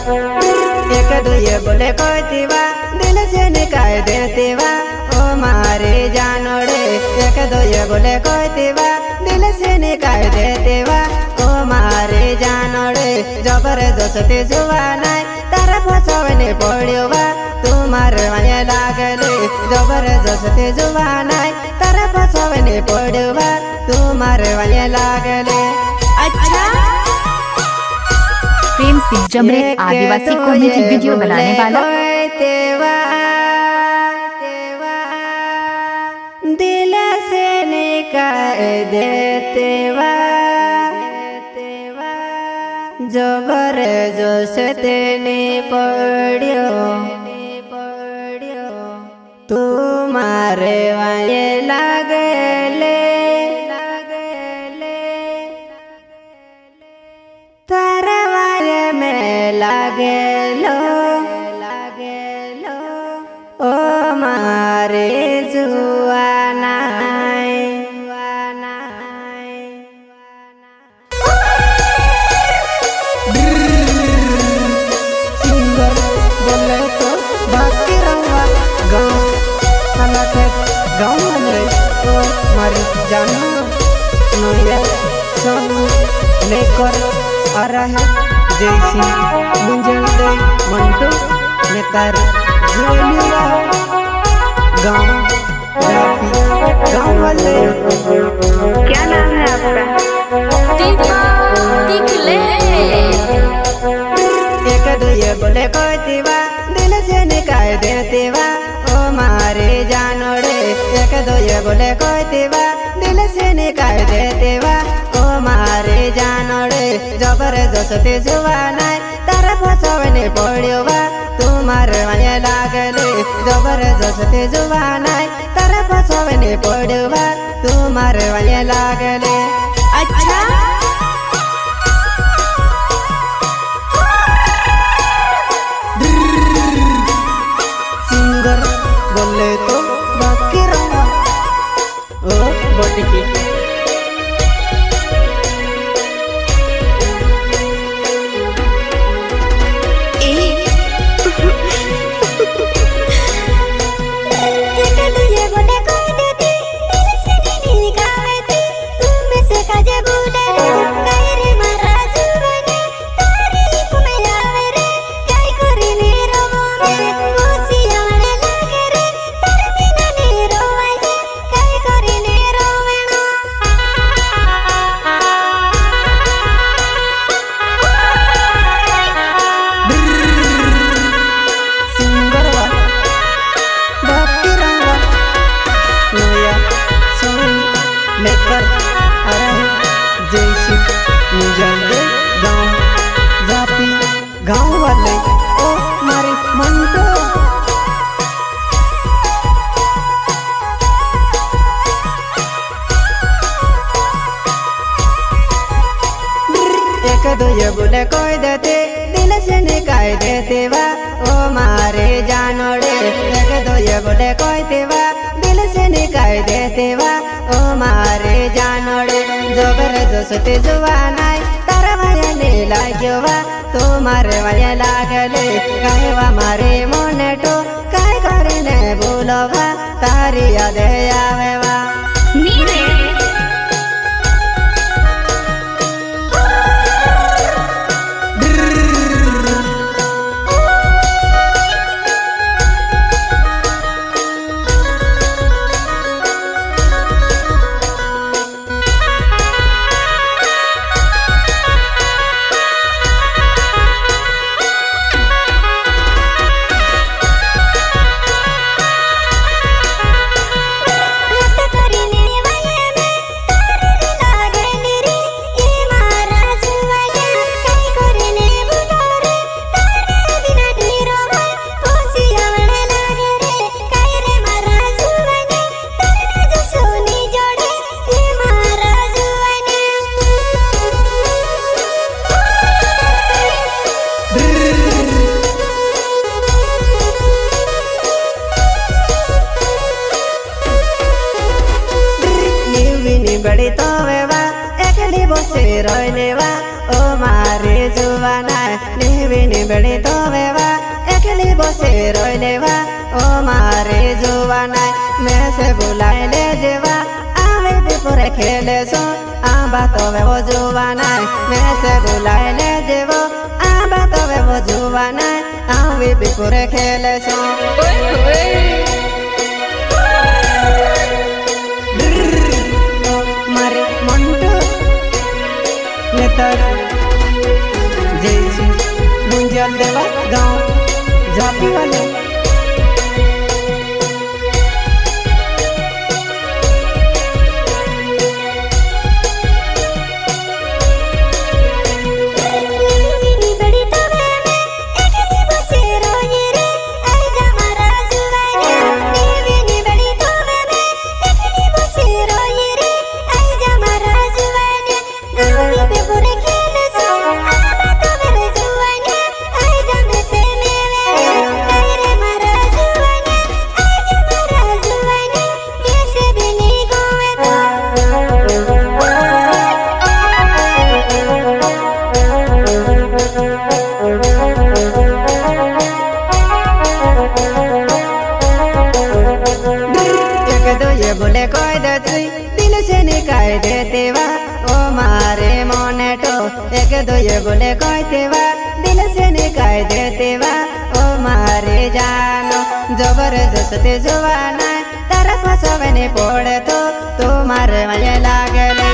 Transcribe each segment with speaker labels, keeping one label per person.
Speaker 1: एक दो ये बोले कहतीवा दिल से निकाल देतीवा ओ मारे जानोड़े। एक दो ये बोले कहतीवा दिल से निकाल देतीवा ओ मारे जानोड़े। जबरदस्ती जुवा नाय तारा फसावने पड्यो बा तुम्हारे माया लागले। जबरदस्ती जुवा नाय तारा फसावने पड्यो बा तुम्हारे माया लागले।
Speaker 2: अच्छा
Speaker 3: प्रेम सिंह जमरे आदिवासी कॉमेडी वीडियो बनाने वाला।
Speaker 1: दिल से निकाल देतेवा जबरदस्ती पड्यो तुम्हारे वाये लागले। तारा वाये में लागेलो ओ मारे जुआ नाय। सिंगर बोले तो बाकी रंगा गाँव गाँव में तो मर जाना नया सब लेकर आ रहा है। जैसी मुंजल दे मंटू नेतार जोलिया गाँव गाँव वाले।
Speaker 2: क्या नाम है आपका? दिखले।
Speaker 1: एक दो ये बोले कहतीवा दिल से निकाल देतीवा ओ मारे जानोड़े। एक दो ये बोले कहतीवा दिल से निकाल देतीवा ओ मारे जानोड़े। जबरदस्ती जुवा नाय तारा फसावने पड्यो बा तुम्हारे माया लागले। जबरदस्ती जुवा नाय तारा फसावने पड्यो बा तुम्हारे माया लागले।
Speaker 2: अच्छा
Speaker 1: सिंगर बोले तो बाकी रंगा ओ बोटिकी। लेकर आ रहा है जैसी मुझे गाँव जाती गाँव वाले ओ मारे मंटो। एक दो ये बोले कोई देते दिल से निकाल देतीवा ओ मारे जानोड़े। एक दो ये बोले कोई देवा दिल से निकाल देतीवा ओ मारे जानोड़े। जबरदस्ती जुवा नाय तारा माया ने लाग्यो बा तुम्हारे माया लागले। कहवा मारे मोनेटो काय કરીને बोलो बा तारी याद आवे बा। ની બળી તો વેવા એકલી બસે રોઈ લેવા ઓ મારે જોવાના મેં સે બોલાય લે જેવા આવે બપોરે ખેલે સો આંબા તો વેવો જોવાના મેં સે બોલાય લે જેવો આંબા તો વેવો જોવાના આવે બપોરે ખેલે સો મારે મંટુ નેતર जैसी मुंजल देवा गाँव जापी वाले बोले कोई दची दिल से निकाय देते वा ओ मारे मोने तो एक दो ये बोले कोई तेवा दिल से निकाय देते वा ओ मारे जानो जबरदस्त जवाना तारा फसवे ने पड़े तो मारे मजे लागले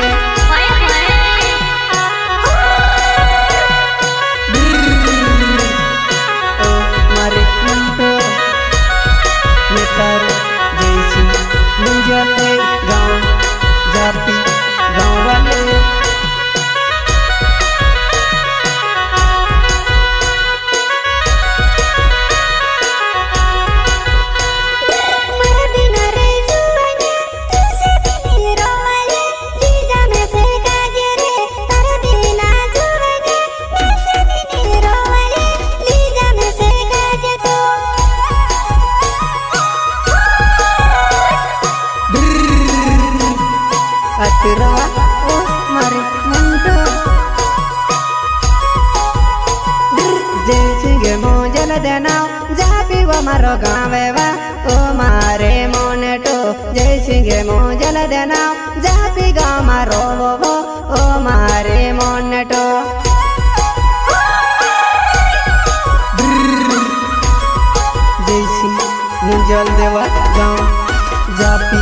Speaker 1: ओ मारे मंटो नेतर जैसी मुंजले गाँव जापी गाँव वाले Atirawa oh mari mantu जैसी गे मोजल देनाव जापी वा मारो गावे वा ओ मारे मोने तो जैसी गे मोजल देनाव जापी गाँव मारो वो ओ मारे मोने तो जैसी मुंजल देवा गाँव जापी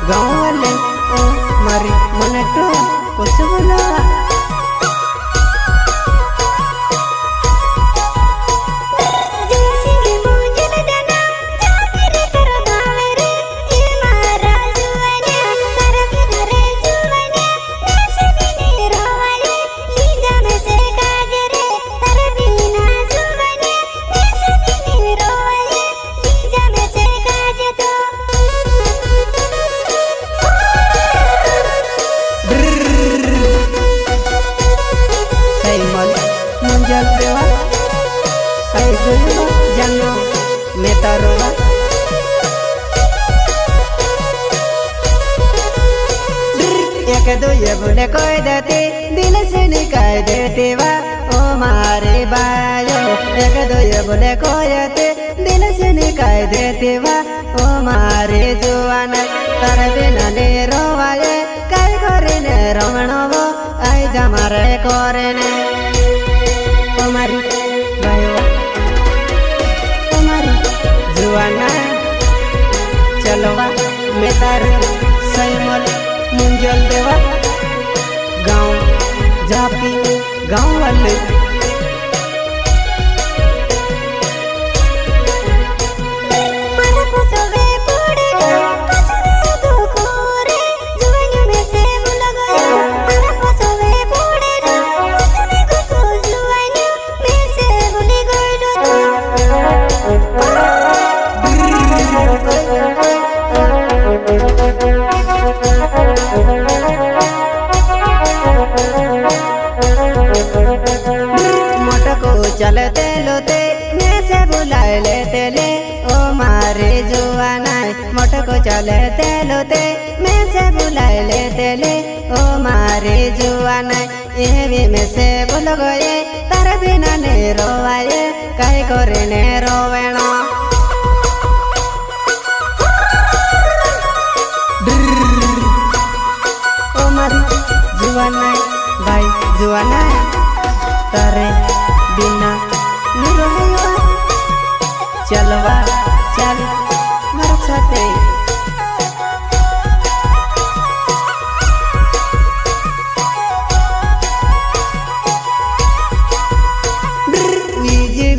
Speaker 1: गाँव वाले ओ मारी मने तो कुछ बोला मुंजल देवा आई गयो जानो मैं तारोवा एक दो ये बोले कोई देते दिल से निकाय देते वा ओ मारे बायो एक दो ये बोले कोई देते दिल से निकाय देते वा ओ मारे जुआना तार बिना ने रोवाए काय करे ने रमणो वो आई जा मारे करे ने तुम्हारी भाई तुम्हारी जुआना चलो वा मैं तार सैमल मुंजल देवा गाँव जापी गाँव वाले चलते लोते मैं से बुलाए लेते ले ओ मारे जुआना मोटको चलते लोते मैं से बुलाए लेते ले ओ मारे जुआना ये भी में से बोल गए तार बिना ने रोवाए कई करे ने रोवेणो ओ मारी जुवाना भाई जुवाना तारे बिना निरोहवा चलवा चल मार साथे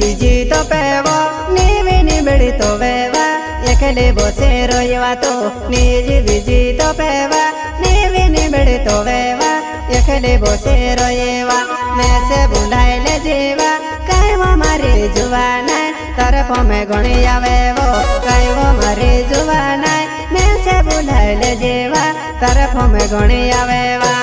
Speaker 1: विजी तो पेवा नीवी निबड़ी तो वेवा एकले बोसे रोयवा तो नीजी विजी तो पेवा नीवी निबड़ी तो वेवा एकले बोसे रोयवा मैं से बुलाए ले जीवा कई वो मारी जुवाना तरफ में गुणी आवे वो कई वो मारी जुवाना मैं से बुलाए ले जीवा तरफ में गुणी आवे वा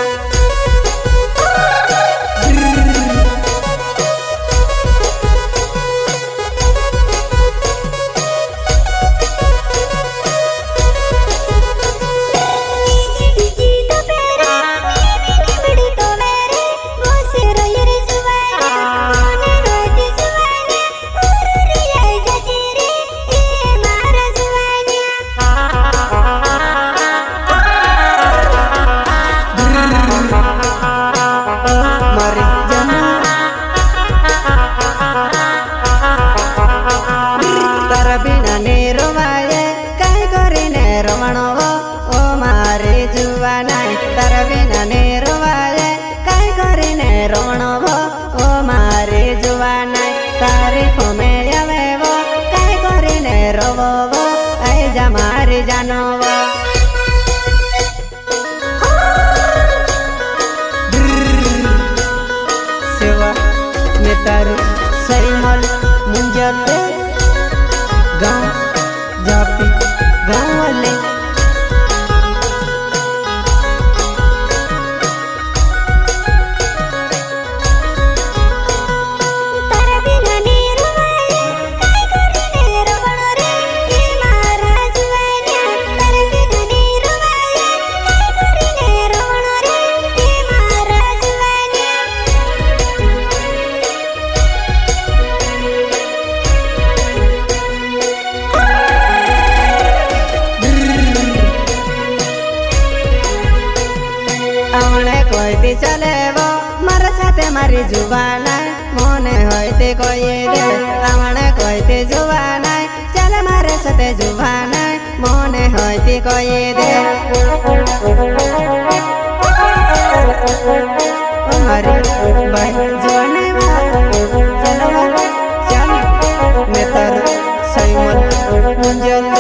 Speaker 1: मारे जानो सेवा में तारू सही मल मुंजल गाँव जापी गाँव वाले चले वो मारे साथे मारी जुबाना मोने होते कोई दे आमने कोई जुबाना चले मारे साथे जुबाना मोने होते कोई दे हमारी भाई जुबाने चलो चल मैं तर सही मन मुंजल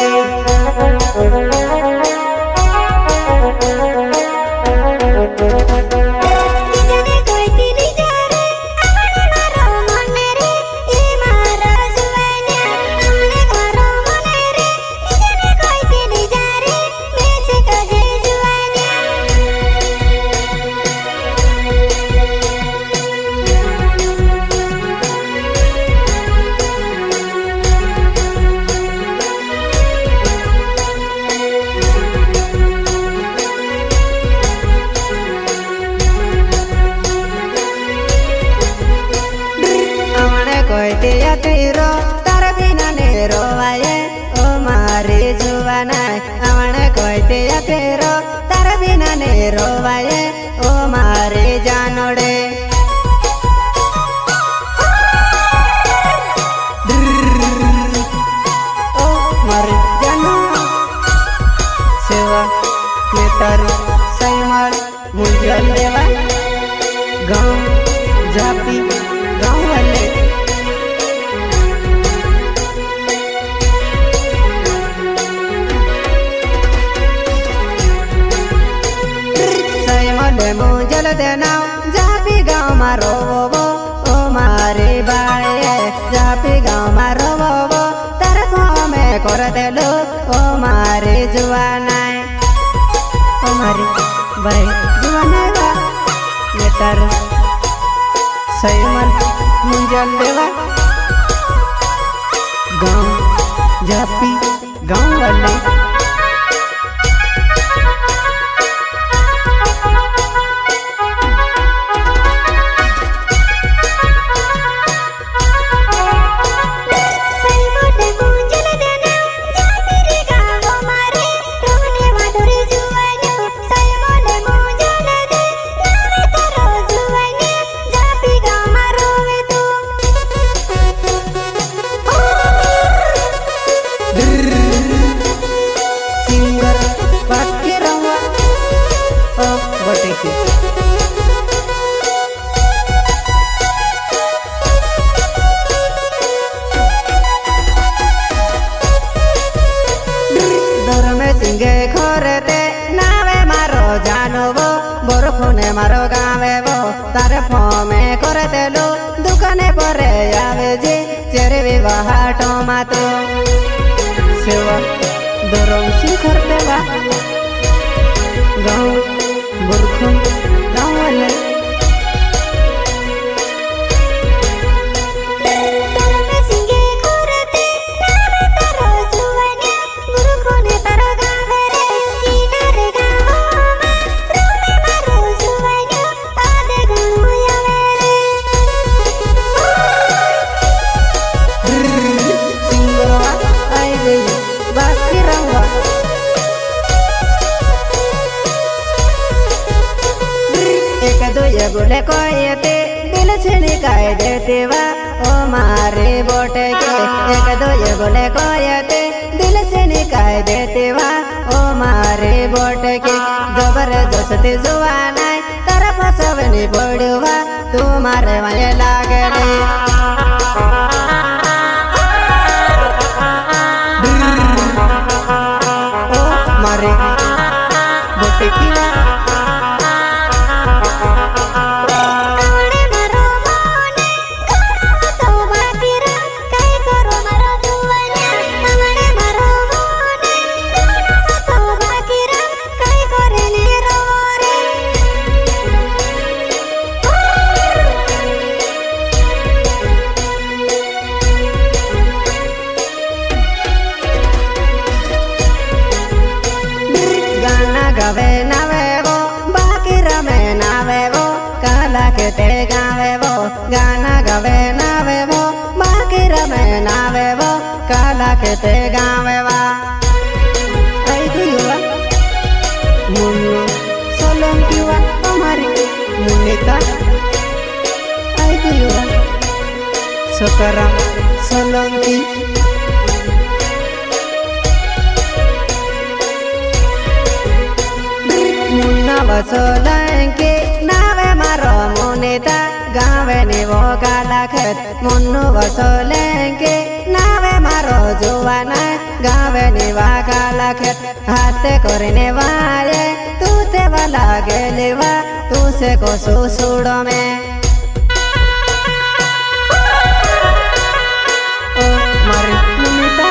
Speaker 1: तार बिना ने रोवाए ओ मारे जुवाना आवने कोई तेरो तार बिना ने रोवाए ओ मारे जानोड़े ओ मारे जानो सेवा में तारू सही मार मुंजल देवा गाँव जापी गाँव वाले मुंजल देना जापी गाँव मारो वो ओ मारे बाए जापी गाँव मारो वो तरफ में कर दे लो ओ मारे जुआना ओ मारे भाई जुआना ये तर सही मन मुंजल देवा गाँव जापी गाँव वाले देवा हाटो मातो सेवा दरम सिंखर देवा गाँव बुरखुन गाँवले ये बोले कोयते दिल से निकाय देते वा ओ मारे बोटे के एक दो ये बोले कोयते दिल से निकाय देते वा ओ मारे बोटे के जबरदस्ती जुवाना तरफ सबनी पड़वा तुम्हारे वये लागे रे ओ मारे बोटे की गवे नावे वो बाकी रमे नावे वो काला के ते गावे वो गाना गवे नावे वो बाकी रमे नावे वो काला के ते गावे वा आई दिवा मुन्नो सोलम किवा हमारी मुन्निता आई दिवा सोकरा सोलम की वसोलंके नावे मारो मुनिता गावे निवो काला खेत मुन्नु वसोलंके नावे मारो जुवाना गावे निवा काला खेत हाथे करने वाले तू ते वाला गेलेवा तू से को सुसुड़ो में ओ मारी Munita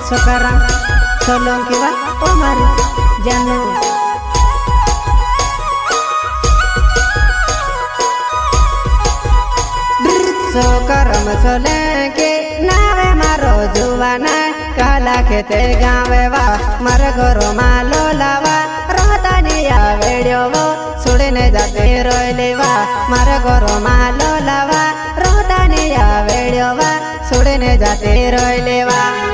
Speaker 1: sekarang tolong kiwa oh mari jangan sekarang solenke nawe maro juwana kala kete gawe wa margoro malo lawa rotani ya video wo sudine jate roile wa margoro malo lawa rotani ya video wa sudine jate roile wa